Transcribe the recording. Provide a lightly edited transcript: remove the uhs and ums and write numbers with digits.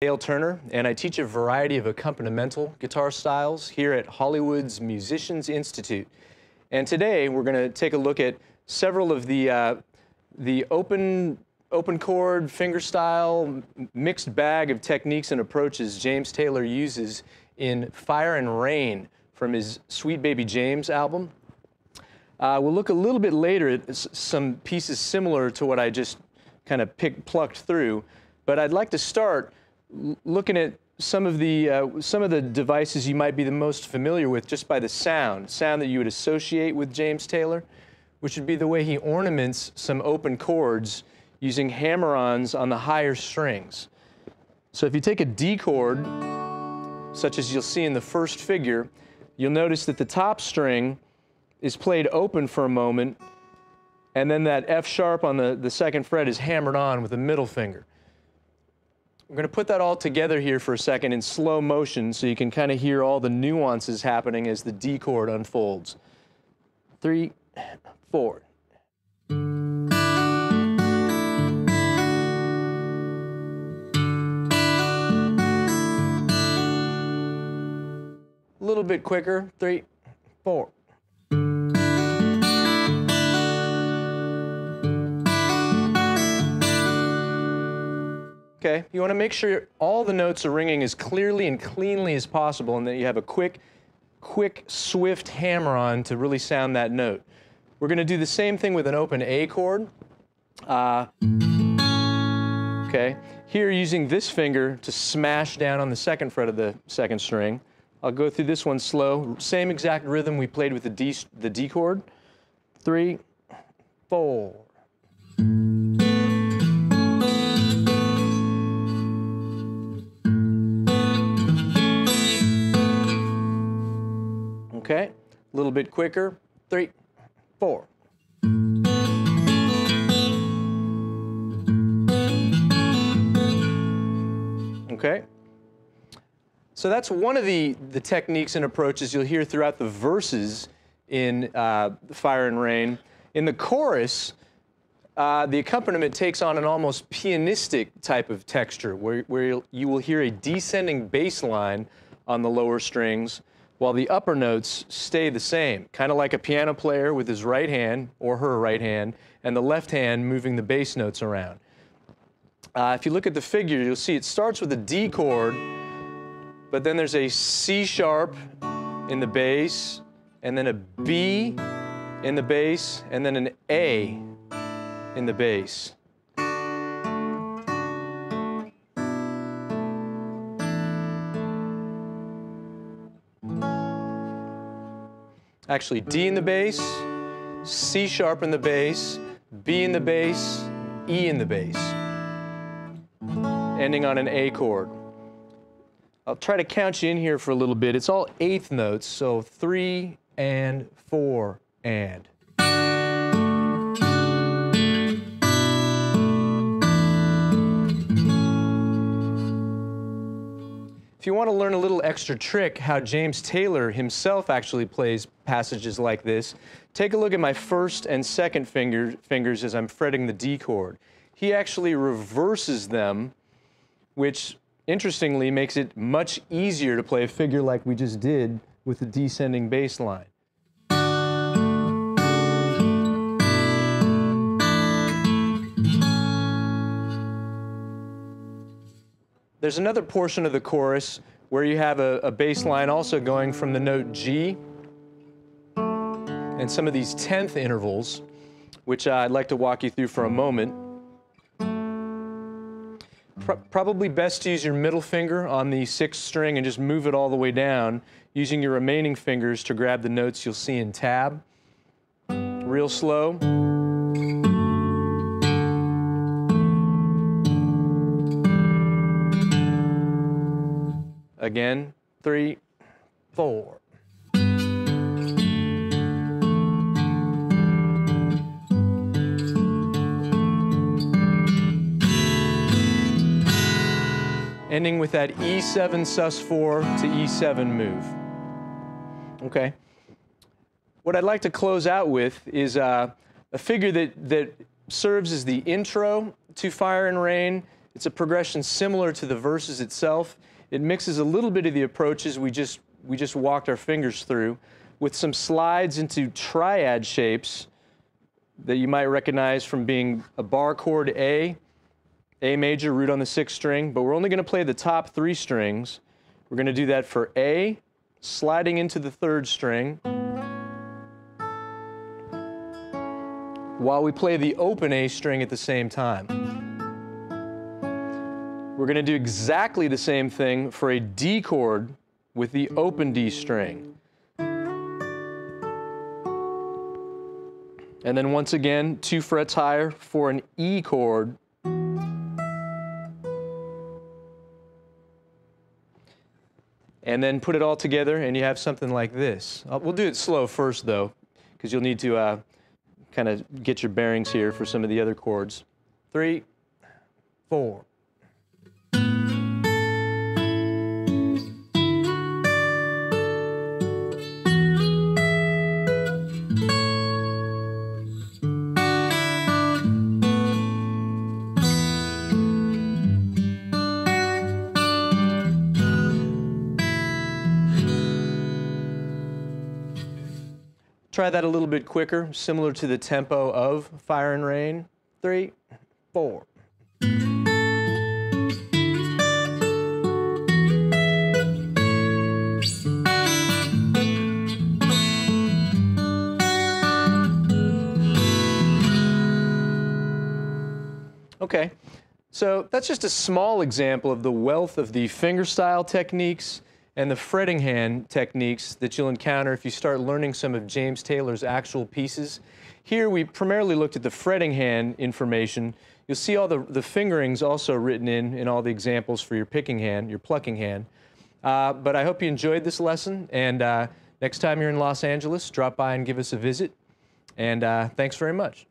Dale Turner, and I teach a variety of accompanimental guitar styles here at Hollywood's Musicians Institute. And today we're going to take a look at several of the open chord, fingerstyle, mixed bag of techniques and approaches James Taylor uses in Fire and Rain from his Sweet Baby James album. We'll look a little bit later at some pieces similar to what I just kind of plucked through, but I'd like to start looking at some of the devices you might be the most familiar with just by the sound that you would associate with James Taylor, which would be the way he ornaments some open chords using hammer-ons on the higher strings. So if you take a D chord, such as you'll see in the first figure, you'll notice that the top string is played open for a moment, and then that F sharp on the second fret is hammered on with the middle finger. We're going to put that all together here for a second in slow motion so you can kind of hear all the nuances happening as the D chord unfolds. 3, 4. A little bit quicker. 3, 4. Okay, you want to make sure all the notes are ringing as clearly and cleanly as possible, and that you have a quick, swift hammer-on to really sound that note. We're going to do the same thing with an open A chord. Okay, here using this finger to smash down on the second fret of the second string. I'll go through this one slow. Same exact rhythm we played with the D chord. 3, 4. Okay, a little bit quicker. 3, 4. Okay. So that's one of the techniques and approaches you'll hear throughout the verses in Fire and Rain. In the chorus, the accompaniment takes on an almost pianistic type of texture where you will hear a descending bass line on the lower strings, while the upper notes stay the same, kind of like a piano player with his right hand, or her right hand, and the left hand moving the bass notes around. If you look at the figure, you'll see it starts with a D chord, but then there's a C sharp in the bass, and then a B in the bass, and then an A in the bass. Actually, D in the bass, C sharp in the bass, B in the bass, E in the bass, ending on an A chord. I'll try to count you in here for a little bit. It's all eighth notes, so 3 and 4 and. If you want to learn a little extra trick how James Taylor himself actually plays passages like this, take a look at my first and second fingers as I'm fretting the D chord. He actually reverses them, which interestingly makes it much easier to play a figure like we just did with the descending bass line. There's another portion of the chorus where you have a bass line also going from the note G and some of these 10th intervals, which I'd like to walk you through for a moment. Probably best to use your middle finger on the 6th string and just move it all the way down, using your remaining fingers to grab the notes you'll see in tab. Real slow. Again, 3, 4. Ending with that E7 sus4 to E7 move. Okay. What I'd like to close out with is a figure that serves as the intro to Fire and Rain It's a progression similar to the verses itself. It mixes a little bit of the approaches we just walked our fingers through with some slides into triad shapes that you might recognize from being a bar chord A major, root on the 6th string, but we're only going to play the top 3 strings. We're going to do that for A, sliding into the 3rd string, while we play the open A string at the same time. We're going to do exactly the same thing for a D chord with the open D string. And then once again, 2 frets higher for an E chord. And then put it all together and you have something like this. We'll do it slow first though, because you'll need to kind of get your bearings here for some of the other chords. 3, 4. Try that a little bit quicker, similar to the tempo of Fire and Rain. 3, 4. Okay, so that's just a small example of the wealth of the fingerstyle techniques and the fretting hand techniques that you'll encounter if you start learning some of James Taylor's actual pieces. Here we primarily looked at the fretting hand information. You'll see all the fingerings also written in all the examples for your picking hand, your plucking hand. But I hope you enjoyed this lesson, and next time you're in Los Angeles, drop by and give us a visit. And thanks very much.